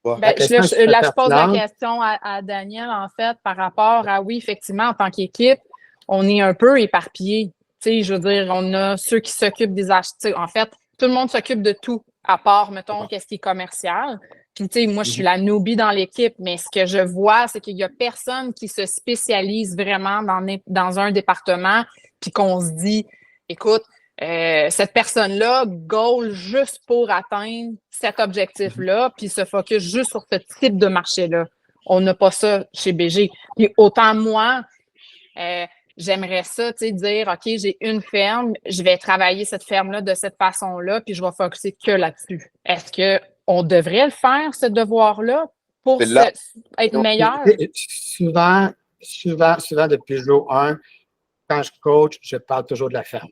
Ben, je pose la question à Daniel, en fait, par rapport à, oui, effectivement, en tant qu'équipe, on est un peu éparpillé. Tu sais, je veux dire, on a ceux qui s'occupent des achats. En fait, tout le monde s'occupe de tout, à part, mettons, qu'est-ce qui est commercial. Puis, tu sais, moi, je suis la newbie dans l'équipe, mais ce que je vois, c'est qu'il n'y a personne qui se spécialise vraiment dans un département, puis qu'on se dit, écoute, cette personne-là goal juste pour atteindre cet objectif-là, puis se focus juste sur ce type de marché-là. On n'a pas ça chez BG. Puis autant moi, j'aimerais ça, tu sais, dire, OK, j'ai une ferme, je vais travailler cette ferme-là de cette façon-là, puis je vais focuser que là-dessus. Est-ce qu'on devrait le faire, ce devoir-là, pour être meilleur? Souvent, depuis jour 1, quand je coach, je parle toujours de la ferme.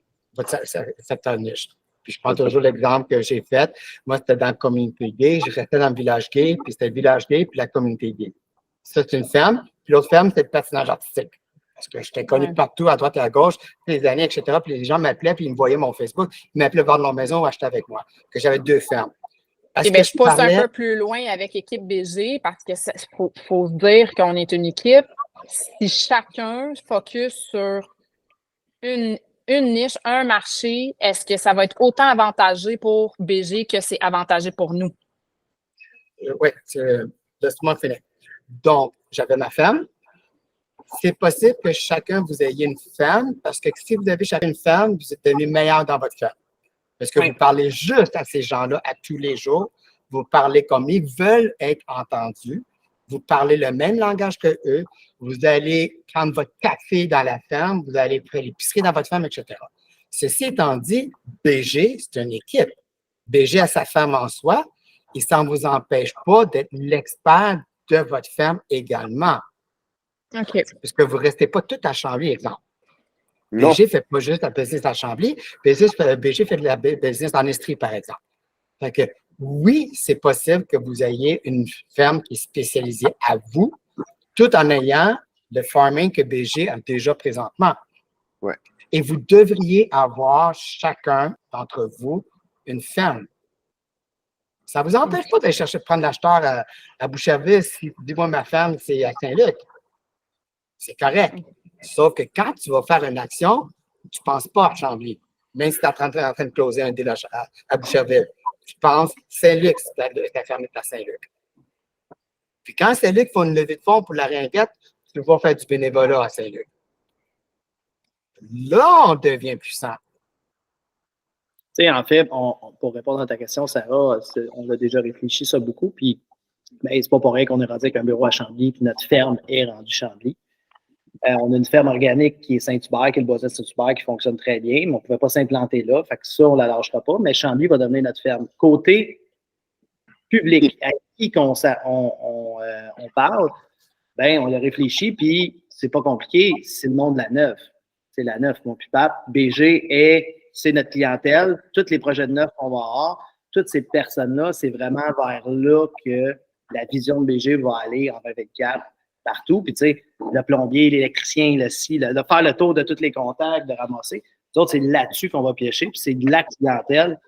Secteur niche. Puis je prends toujours l'exemple que j'ai fait. Moi, c'était dans la communauté gay. Je restais dans le village gay, puis c'était le village gay, puis la communauté gay. Ça, c'est une ferme. Puis l'autre ferme, c'était le patinage artistique. Parce que j'étais connu partout, à droite et à gauche, les années, etc. Puis les gens m'appelaient, puis ils me voyaient mon Facebook. Ils m'appelaient voir leur maison ou acheter avec moi. Que j'avais 2 fermes. Eh bien, je pousse un peu plus loin avec l'équipe BG parce que faut se dire qu'on est une équipe. Si chacun focus sur une niche, un marché, est-ce que ça va être autant avantagé pour BG que c'est avantagé pour nous? Oui, laisse-moi finir. Donc, j'avais ma ferme. C'est possible que chacun vous ayez une ferme parce que si vous avez chacun une ferme, vous êtes devenu meilleur dans votre ferme. Parce que vous parlez juste à ces gens-là à tous les jours. Vous parlez comme ils veulent être entendus. Vous parlez le même langage que eux. Vous allez prendre votre café dans la ferme. Vous allez faire l'épicerie dans votre ferme, etc. Ceci étant dit, BG, c'est une équipe. BG a sa ferme en soi et ça ne vous empêche pas d'être l'expert de votre ferme également. OK. Parce que vous ne restez pas tout à Chambly, exemple. Non. BG ne fait pas juste la business à Chambly, BG fait de la business en Estrie, par exemple. Fait que, oui, c'est possible que vous ayez une ferme qui est spécialisée à vous, tout en ayant le farming que BG a déjà présentement. Ouais. Et vous devriez avoir chacun d'entre vous une ferme. Ça ne vous empêche pas d'aller chercher de prendre l'acheteur à Boucherville si vous dites, moi, ma ferme, c'est à Saint-Luc. C'est correct. Sauf que quand tu vas faire une action, tu ne penses pas à Chambly, même si tu es en train de closer un deal à Boucherville. Tu penses Saint-Luc, si ta ferme est à Saint-Luc. Puis quand Saint-Luc fait une levée de fonds pour la ringuette, tu vas faire du bénévolat à Saint-Luc. Là, on devient puissant. Tu sais, en fait, pour répondre à ta question, Sarah, on a déjà réfléchi ça beaucoup, puis ben, c'est pas pour rien qu'on est rendu avec un bureau à Chambly, puis notre ferme est rendue Chambly. On a une ferme organique qui est Saint-Hubert, qui est le boisé de Saint-Hubert, qui fonctionne très bien, mais on ne pouvait pas s'implanter là, fait que ça, on ne la lâchera pas, mais Chambly va devenir notre ferme. Côté public, à qui on parle, ben, on a réfléchi, puis c'est pas compliqué, c'est le monde de la Neuve. C'est la Neuve, mon pipap. BG c'est notre clientèle. Tous les projets de neuf qu'on va avoir, toutes ces personnes-là, c'est vraiment vers là que la vision de BG va aller en 2024 partout. Puis, tu sais, le plombier, l'électricien, de faire le tour de tous les contacts, de ramasser. Nous autres, c'est là-dessus qu'on va piocher. Puis, c'est de la clientèle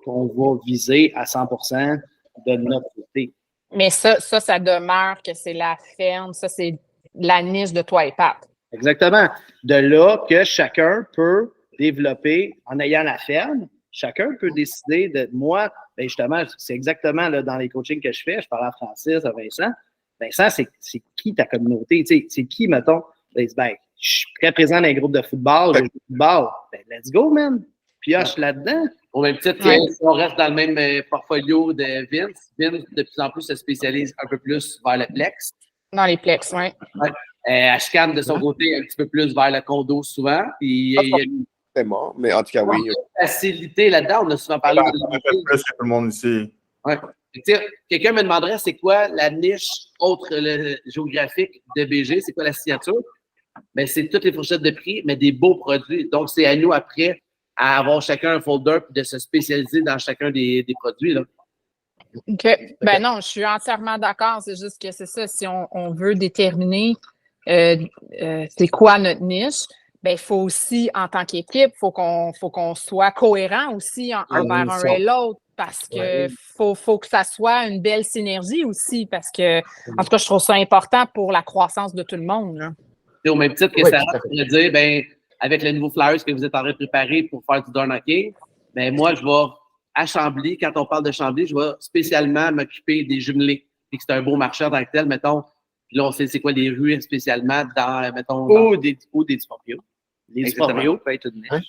qu'on va viser à 100% de notre côté. Mais ça demeure que c'est la ferme, ça, c'est la niche de toi et Pat. Exactement. De là que chacun peut développer en ayant la ferme. Chacun peut décider de moi, ben justement, c'est exactement là, dans les coachings que je fais, je parle à Francis, à Vincent. Vincent, c'est qui ta communauté? Tu sais, c'est qui, mettons? Ben, je suis très présent dans les groupes de football, je joue au football. Ben, let's go, man! Pioche là-dedans. Au même titre, si on reste dans le même portfolio de Vince, Vince, de plus en plus, se spécialise un peu plus vers le Plex. Dans les Plex, oui. Ashcan, de son côté, un petit peu plus vers le condo souvent. Puis, il y a une mort, mais en tout cas, oui. facilité là-dedans. On a souvent parlé de plus que tout le monde ici. Ouais. Quelqu'un me demanderait c'est quoi la niche autre géographique de BG, c'est quoi la signature? Ben, c'est toutes les fourchettes de prix, mais des beaux produits. Donc, c'est à nous après à avoir chacun un folder et de se spécialiser dans chacun des produits. Là. OK. Ben non, je suis entièrement d'accord. C'est juste que c'est ça. Si on veut déterminer c'est quoi notre niche, ben il faut aussi, en tant qu'équipe, faut qu'on soit cohérent aussi envers un et l'autre parce que faut que ça soit une belle synergie aussi parce que, en tout cas, je trouve ça important pour la croissance de tout le monde. Là. Au même titre que Sarah pourrait dire, ben, avec le nouveau flyers que vous êtes en train de préparer pour faire du door knocking, ben moi, je vais à Chambly, quand on parle de Chambly, je vais spécialement m'occuper des jumelés. Et que c'est un beau marché en tant que tel, mettons. Puis là, on sait c'est quoi les rues spécialement dans, mettons. Ou des Disporio. Les Disporio peut être une niche.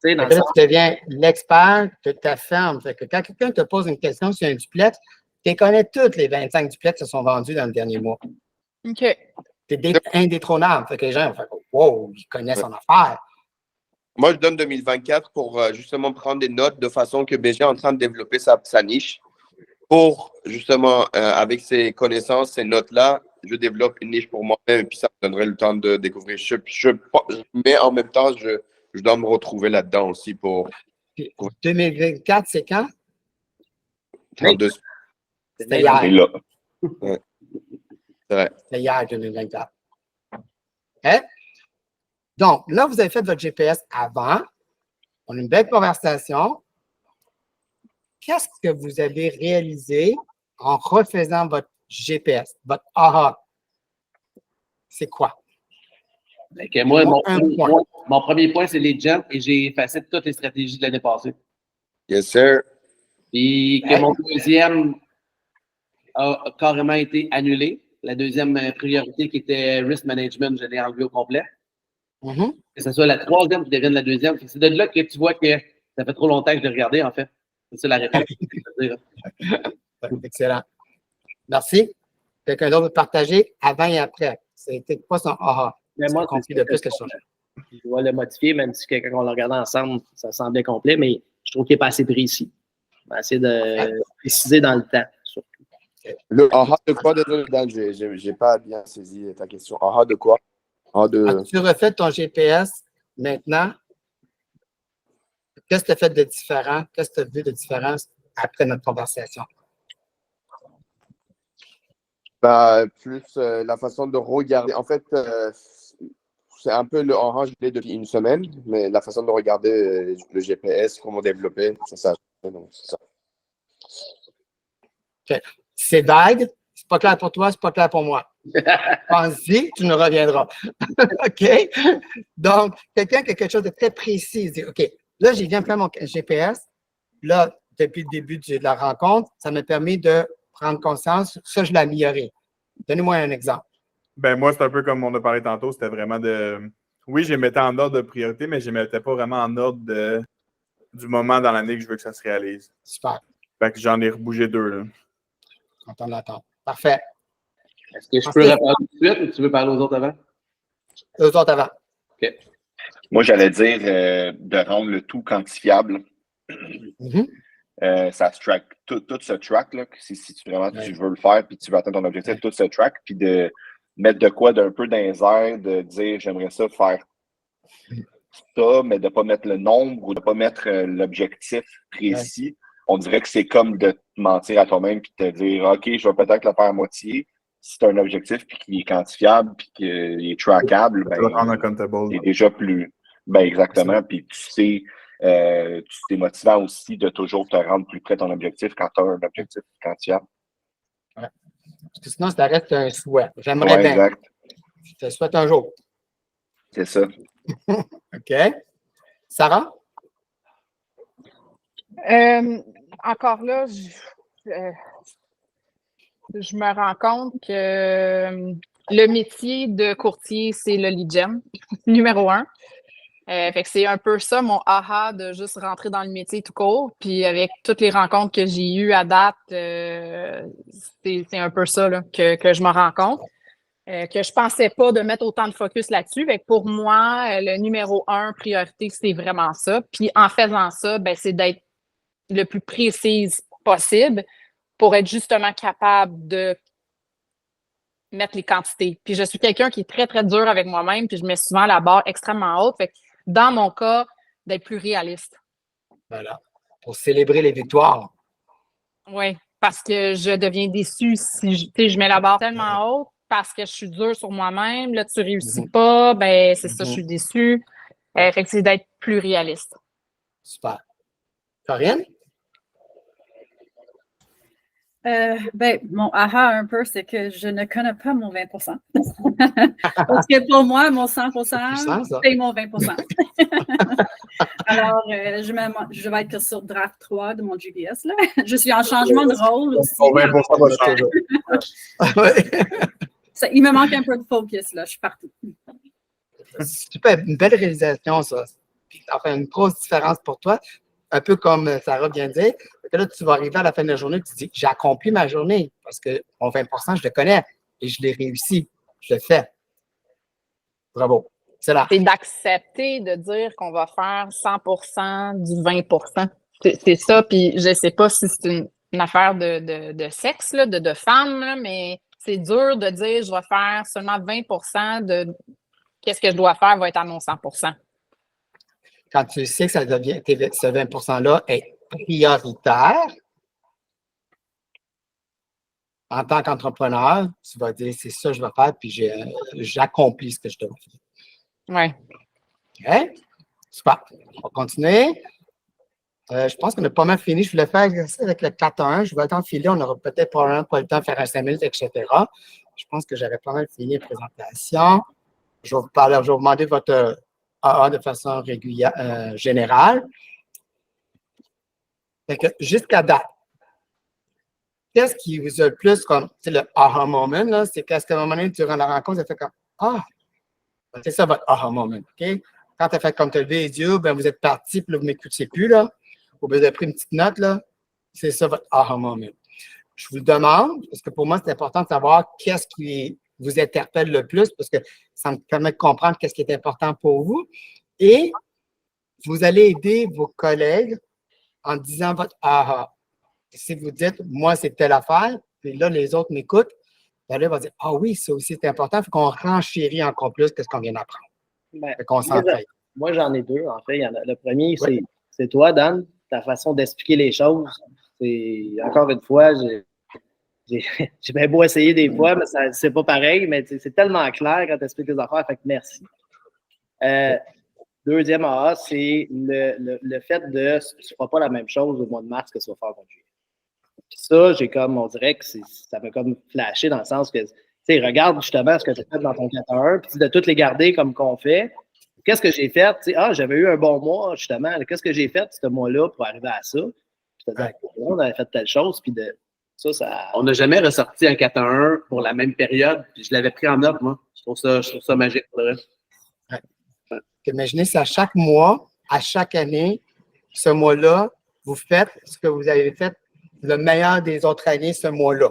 Tu deviens l'expert de ta ferme. Fait que quand quelqu'un te pose une question sur un duplex, tu connais toutes les 25 duplex qui se sont vendus dans le dernier mois. OK. Tu es indétrônable. Fait que les gens vont faire wow, ils connaissent son affaire. Moi, je donne 2024 pour justement prendre des notes de façon que BG est en train de développer sa niche. Pour justement, avec ces connaissances, ces notes-là, je développe une niche pour moi-même et puis ça me donnerait le temps de découvrir. Mais en même temps, je dois me retrouver là-dedans aussi pour. 2024, c'est quand? 32. C'était hier. Là. Ouais. C'est vrai. C'était hier, 2024. Okay? Donc, là, vous avez fait votre GPS avant. On a une belle conversation. Qu'est-ce que vous avez réalisé en refaisant votre GPS, votre AHA? C'est quoi? Okay, moi, mon premier point, c'est les jumps et j'ai effacé toutes les stratégies de l'année passée. Yes, sir. Puis que mon deuxième a carrément été annulé. La deuxième priorité qui était risk management, je l'ai enlevé au complet. Que ce soit la troisième qui devienne la deuxième. C'est de là que tu vois que ça fait trop longtemps que je l'ai regardé, en fait. C'est ça la réponse. Excellent. Merci. Quelqu'un d'autre veut partager avant et après. C'était quoi son aha? Mais moi, compris de plus que ça. Je dois le modifier, même si quand on le regardait ensemble, ça semblait complet, mais je trouve qu'il n'est pas assez précis. On va essayer de préciser dans le temps, surtout. Le aha de quoi, désolé, Dan, j'ai pas bien saisi ta question. Aha de quoi? As-tu refait ton GPS maintenant? Qu'est-ce que tu as fait de différent? Qu'est-ce que tu as vu de différence après notre conversation? Bah, plus la façon de regarder. En fait, c'est un peu le aha, je l'ai depuis une semaine, mais la façon de regarder le GPS, comment développer, c'est ça. Donc, c'est ça. Okay. C'est vague, c'est pas clair pour toi, c'est pas clair pour moi. Pense-y, tu nous reviendras. OK? Donc, quelqu'un qui a quelque chose de très précis, dit, OK, là, j'ai bien fait mon GPS. Là, depuis le début de la rencontre, ça m'a permis de prendre conscience. Ça, je l'ai amélioré. Donnez-moi un exemple. Ben moi, c'est un peu comme on a parlé tantôt, c'était vraiment de. Oui, je les mettais en ordre de priorité, mais je ne les mettais pas vraiment en ordre du moment dans l'année que je veux que ça se réalise. Super. Fait que j'en ai rebougé 2, là. Quand on l'attend. Parfait. Est-ce que je peux répondre tout de suite ou tu veux parler aux autres avant? Aux autres avant. OK. Moi, j'allais dire de rendre le tout quantifiable. Ça se track, tout se track, là, si tu vraiment tu veux le faire puis tu veux atteindre ton objectif, tout se track, puis de mettre de quoi d'un peu dans les airs, de dire j'aimerais ça faire ça, mais de ne pas mettre le nombre ou de ne pas mettre l'objectif précis. On dirait que c'est comme de te mentir à toi-même puis de te dire OK, je vais peut-être le faire à moitié. Si tu as un objectif puis qu'il est quantifiable puis qu'il est trackable, ben, c'est déjà plus. Ben exactement. Puis tu sais, c'est motivant aussi de toujours te rendre plus près de ton objectif quand tu as un objectif quantifiable. Ouais. Parce que sinon, ça reste un souhait. J'aimerais bien. Exact. Je te souhaite un jour. C'est ça. OK. Sarah? Encore là, je me rends compte que le métier de courtier, c'est le lead gen, numéro 1. Fait que c'est un peu ça, mon aha, de juste rentrer dans le métier tout court. Puis avec toutes les rencontres que j'ai eues à date, c'est un peu ça là, que je me rends compte. Que je pensais pas de mettre autant de focus là-dessus. Fait que pour moi, le numéro 1 priorité, c'est vraiment ça. Puis en faisant ça, ben, c'est d'être le plus précise possible pour être justement capable de mettre les quantités. Puis je suis quelqu'un qui est très, très dur avec moi-même, puis je mets souvent la barre extrêmement haute. Fait que dans mon cas, d'être plus réaliste. Voilà. Pour célébrer les victoires. Oui, parce que je deviens déçue si je mets la barre tellement haute parce que je suis dure sur moi-même. Là, tu réussis pas, ben c'est ça, je suis déçue. Fait que c'est d'être plus réaliste. Super. Corinne? Ben, mon aha un peu, c'est que je ne connais pas mon 20 Parce que pour moi, mon 100 c'est mon 20 Alors, je vais être sur draft 3 de mon GPS. Là. Je suis en changement de rôle aussi. Mon 20 va changer. Il me manque un peu de focus, là. Je suis partout. Super, une belle réalisation, ça. Enfin, une grosse différence pour toi. Un peu comme Sarah vient de dire, que là, tu vas arriver à la fin de la journée et tu dis, j'ai accompli ma journée parce que mon 20 je le connais et je l'ai réussi. Je le fais. Bravo. C'est là. C'est d'accepter de dire qu'on va faire 100% du 20%. C'est ça, puis je sais pas si c'est une affaire de sexe, là, de femme, là, mais c'est dur de dire je vais faire seulement 20% de qu'est-ce que je dois faire va être à mon 100%. Quand tu sais que ça devient, ce 20%-là est prioritaire, en tant qu'entrepreneur, tu vas dire, c'est ça que je vais faire, puis j'accomplis ce que je dois faire. Oui. OK? Super. On va continuer. Je pense qu'on a pas mal fini. Je voulais faire ça avec le 4-1. Je vais le temps de filer. On n'aura peut-être probablement pas le temps de faire un 5 minutes, etc. Je pense que j'avais pas mal fini la présentation. Je vais vous demander votre AA de façon régulière, générale. Fait que jusqu'à date, qu'est-ce qui vous a le plus comme, c'est le aha moment, là, c'est qu'à un moment donné, durant la rencontre, vous avez fait comme, ah, c'est ça votre aha moment, OK? Quand tu as fait comme tu as levé les yeux, ben, vous êtes parti, puis là, vous ne m'écoutiez plus, là, ou vous avez pris une petite note, là, c'est ça votre aha moment. Je vous le demande, parce que pour moi, c'est important de savoir qu'est-ce qui vous interpelle le plus parce que ça me permet de comprendre qu'est-ce qui est important pour vous. Et vous allez aider vos collègues en disant votre aha. Si vous dites, moi, c'est telle affaire, puis là, les autres m'écoutent, là, ils vont dire, ah oui, ça aussi, c'est important. Il faut qu'on renchérit encore plus que ce qu'on vient d'apprendre. Qu'on s'entraide. Moi, j'en ai deux, en fait. Le premier, c'est toi, Dan, ta façon d'expliquer les choses. Encore une fois, j'ai bien beau essayer des fois, mais c'est pas pareil, mais c'est tellement clair quand tu expliques les affaires, fait que merci. Deuxième AA, c'est le fait de tu ne feras pas la même chose au mois de mars que tu vas faire au mois de juillet. Puis ça, on dirait que ça m'a comme flashé dans le sens que, tu sais, regarde justement ce que tu as fait dans ton 4-1, puis de toutes les garder comme qu'on fait. Qu'est-ce que j'ai fait? Tu sais, j'avais eu un bon mois, justement. Qu'est-ce que j'ai fait ce mois-là pour arriver à ça? Puis tu te dis, on avait fait telle chose, puis ça. On n'a jamais ressorti un 4-1 pour la même période, puis je l'avais pris en note, moi. Je trouve ça magique, pour le reste. Imaginez si à chaque mois, à chaque année, ce mois-là, vous faites ce que vous avez fait le meilleur des autres années ce mois-là.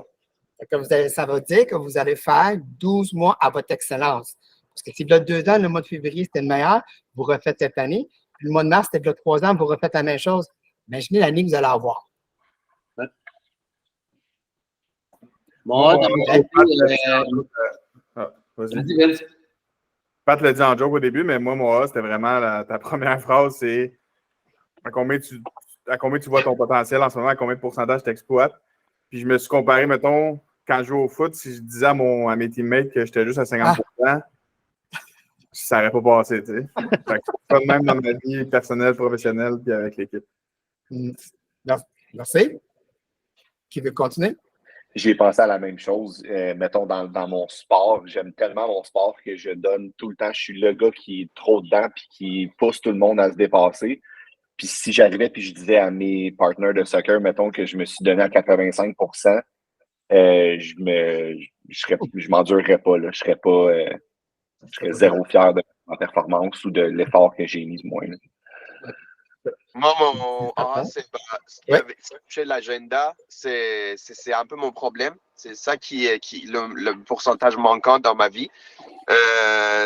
Ça veut dire que vous allez faire 12 mois à votre excellence. Parce que si il y a 2 ans, le mois de février, c'était le meilleur, vous refaites cette année. Puis le mois de mars, c'était il y a 3 ans, vous refaites la même chose. Imaginez l'année que vous allez avoir. Moi, vas-y. Pat l'a dit en joke au début, mais moi, c'était vraiment ta première phrase, c'est à combien tu vois ton potentiel en ce moment, à combien de pourcentage tu exploites. Puis je me suis comparé, mettons, quand je joue au foot, si je disais à mes teammates que j'étais juste à 50%, ça n'aurait pas passé, tu sais. Fait que c'est pas de même dans ma vie personnelle, professionnelle, puis avec l'équipe. Merci. Qui veut continuer? J'ai pensé à la même chose. Mettons, dans mon sport, j'aime tellement mon sport que je donne tout le temps. Je suis le gars qui est trop dedans puis qui pousse tout le monde à se dépasser. Puis si j'arrivais puis je disais à mes partenaires de soccer, mettons, que je me suis donné à 85%, je m'endurerais pas. Là. Je serais zéro fier de ma performance ou de l'effort que j'ai mis du moins. Là. Moi, mon toucher l'agenda, c'est un peu mon problème. C'est ça qui est le pourcentage manquant dans ma vie.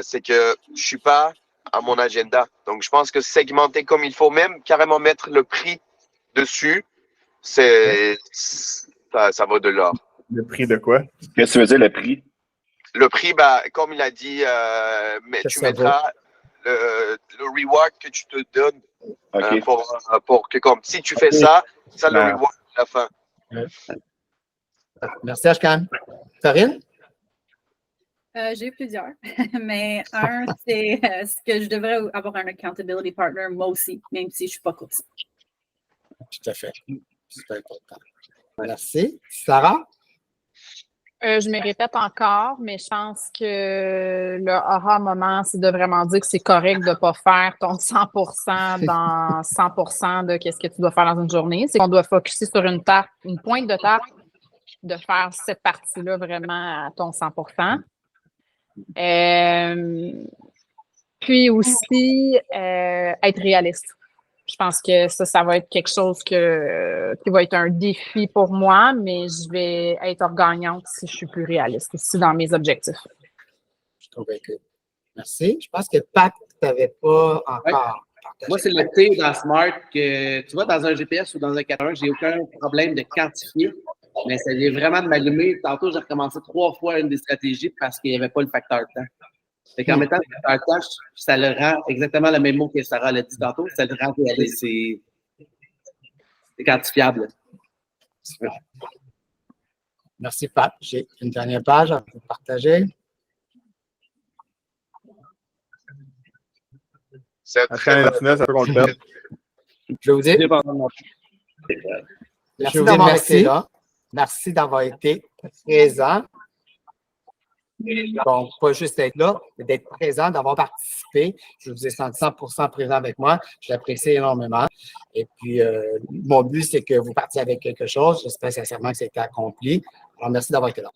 C'est que je suis pas à mon agenda. Donc, je pense que segmenter comme il faut, même carrément mettre le prix dessus, ça vaut de l'or. Le prix de quoi? Qu'est-ce que tu veux dire, le prix? Le prix, comme il a dit, tu mettras le reward que tu te donnes. Okay. Pour que si tu fais ça le reward à la fin. Merci, Ashkan. Karine? J'ai eu plusieurs, mais un, c'est ce que je devrais avoir un accountability partner, moi aussi, même si je ne suis pas coach. Tout à fait. C'est important. Merci. Sarah? Je me répète encore, mais je pense que le aha moment, c'est de vraiment dire que c'est correct de ne pas faire ton 100% dans 100% de ce que tu dois faire dans une journée. C'est qu'on doit focusser sur une pointe de tarte, de faire cette partie-là vraiment à ton 100%. Puis aussi, être réaliste. Je pense que ça va être quelque chose qui va être un défi pour moi, mais je vais être gagnante si je suis plus réaliste aussi dans mes objectifs. Je suis convaincue. Merci. Je pense que Pat, tu n'avais pas encore partagé. Moi, c'est le T dans Smart que, tu vois, dans un GPS ou dans un 4.1, j'ai aucun problème de quantifier, mais ça vient vraiment de m'allumer. Tantôt, j'ai recommencé 3 fois une des stratégies parce qu'il n'y avait pas le facteur temps. Fait qu'en mettant le facteur temps, ça le rend exactement le même mot que Sarah l'a dit tantôt, ça le rend réaliste. C'est quantifiable. Super. Merci, Pat. J'ai une dernière page à vous partager. Ça peut qu'on le perde. Je vais vous dire. Merci d'avoir été là. Merci d'avoir été présent. Donc, pas juste être là, mais d'être présent, d'avoir participé. Je vous ai senti 100% présent avec moi. Je l'apprécie énormément. Et puis, mon but, c'est que vous partiez avec quelque chose. J'espère sincèrement que ça a été accompli. Alors, merci d'avoir été là.